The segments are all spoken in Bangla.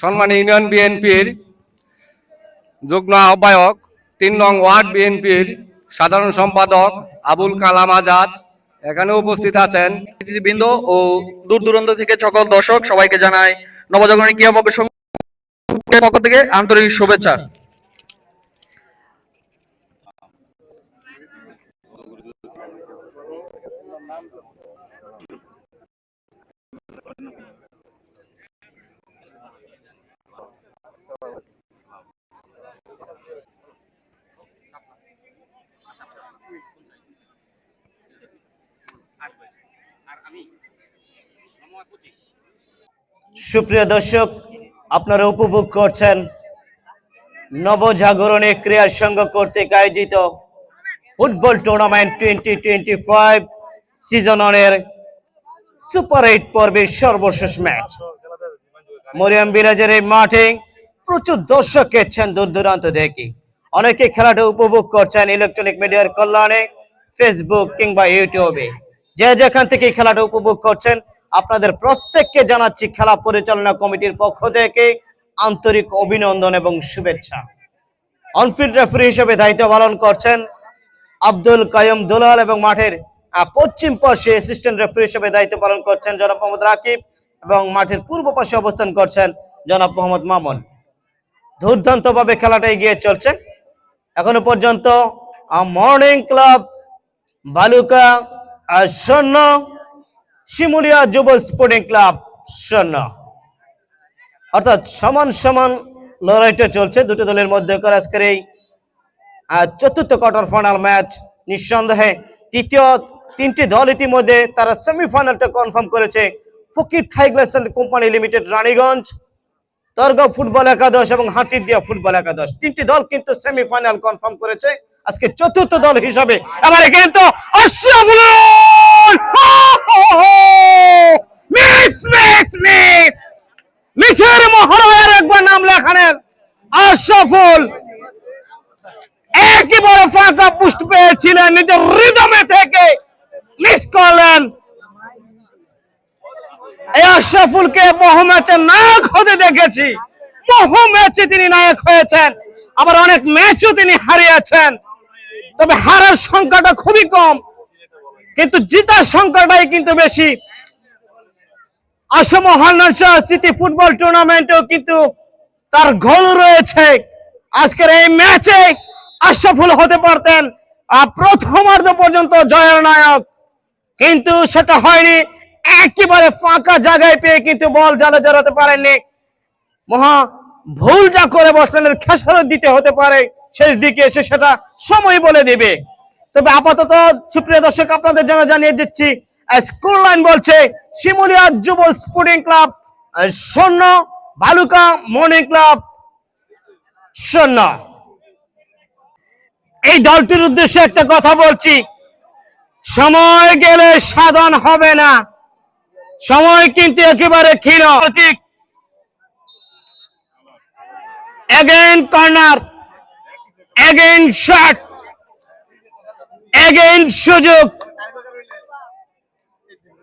সম্মানী ইউনিয়ন বিএনপির যুগ্ম আহ্বায়ক ৩ নং ওয়ার্ড বিএনপির সাধারণ সম্পাদক আবুল কালাম আজাদ এখানে উপস্থিত আছেন। বৃন্দ ও দূর দূরান্ত থেকে সকল দর্শক সবাইকে জানাই নবজাগরণী ক্রীড়া পক্ষের পক্ষ থেকে আন্তরিক শুভেচ্ছা। সুপ্রিয় দর্শক, আপনারা উপভোগ করছেন নবজাগরণী ক্রীড়া সংঘ কর্তৃক আয়োজিত ফুটবল টুর্নামেন্ট 2025 সিজন 1 এর সুপার 8 পর্বের সর্বশেষ ম্যাচ। মরিয়ম বিরাজের এই মাঠে প্রচুর দর্শক এসেছেন দূর দূরান্ত থেকে। অনেকে খেলাটা উপভোগ করছেন ইলেকট্রনিক মিডিয়ার কল্যাণে, ফেসবুক কিংবা ইউটিউবে। যে যেখান থেকে খেলাটা উপভোগ করছেন আপনাদের প্রত্যেককে জানাচ্ছি খেলা পরিচালনা কমিটির পক্ষ থেকে আন্তরিক অভিনন্দন এবং শুভেচ্ছা। অনফিল্ড রেফারি হিসেবে দায়িত্ব পালন করছেন আব্দুল কাইয়ুম দুলাল এবং মাঠের পশ্চিম পাশে অ্যাসিস্ট্যান্ট রেফারি হিসেবে দায়িত্ব পালন করছেন জনাব মোহাম্মদ রাকিব এবং মাঠের পূর্ব পাশে অবস্থান করছেন জনাব মোহাম্মদ মামুন। দুর্দান্তভাবে খেলাটা এগিয়ে চলছে। এখনো পর্যন্ত মর্নিং ক্লাব বালুকা 0, শিমুলিয়া যুব স্পোর্টিং ক্লাব 0, অর্থাৎ সমান সমান লড়াইটা চলছে দুটো দলের মধ্যে। আজকের এই চতুর্থ কোয়ার্টার ফাইনাল ম্যাচ নিঃসন্দেহে তৃতীয় তিনটি দল ইতিমধ্যে তারা সেমিফাইনালটা কনফার্ম করেছে। ফকির Thai glass company limited Raniganj, দরগাঁও football একাদশ এবং হাতিরদিয়া ফুটবল একাদশ, তিনটি দল কিন্তু সেমিফাইনাল কনফার্ম করেছে। আজকে চতুর্থ দল হিসাবে এবারে কিন্তু মিসের মহারায়ের একবার নাম লেখানের আশরাফুল একেবারে ফাঁকা পুষ্ট পেয়েছিলেন, নিজের রিদমে থেকে মিস করলেন। এই আশরাফুলকে বহু ম্যাচে নায়ক হতে দেখেছি, বহু ম্যাচে তিনি নায়ক হয়েছেন, আবার অনেক ম্যাচও তিনি হারিয়েছেন। তবে হারার সংখ্যাটা খুবই কম, কিন্তু জিতার সংখ্যাটাই কিন্তু বেশি। আসাম সিটি ফুটবল টুর্নামেন্টেও কিন্তু তার গোল রয়েছে। আজকের এই ম্যাচে আশরাফুল হতে পারতেন প্রথমার্ধ পর্যন্ত জয়ের নায়ক, কিন্তু সেটা হয়নি। একেবারে ফাঁকা জায়গায় পেয়ে কিন্তু বল জালে জড়াতে পারেননি। মহা ভুলটা করে বসলেন, খেসারত দিতে হতে পারে শেষ দিকে এসে, সেটা সময় বলে দিবে। তবে আপাতত সুপ্রিয় দর্শক আপনাদের জন্য জানিয়ে দিচ্ছি স্কোর লাইন বলছে শিমুলিয়া যুব স্পোর্টিং ক্লাব 0, বালুকা মর্নিং ক্লাব 0। এই দলটির উদ্দেশ্যে একটা কথা বলছি, সময় গেলে সাধন হবে না, সময় কিন্তু একেবারে ক্ষীণ। Again corner, again shot, again সুযোগ,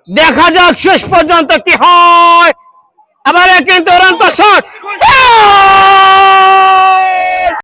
দেখা যাক শেষ পর্যন্ত কি হয়। আবার কিন্তু দুরন্ত শট,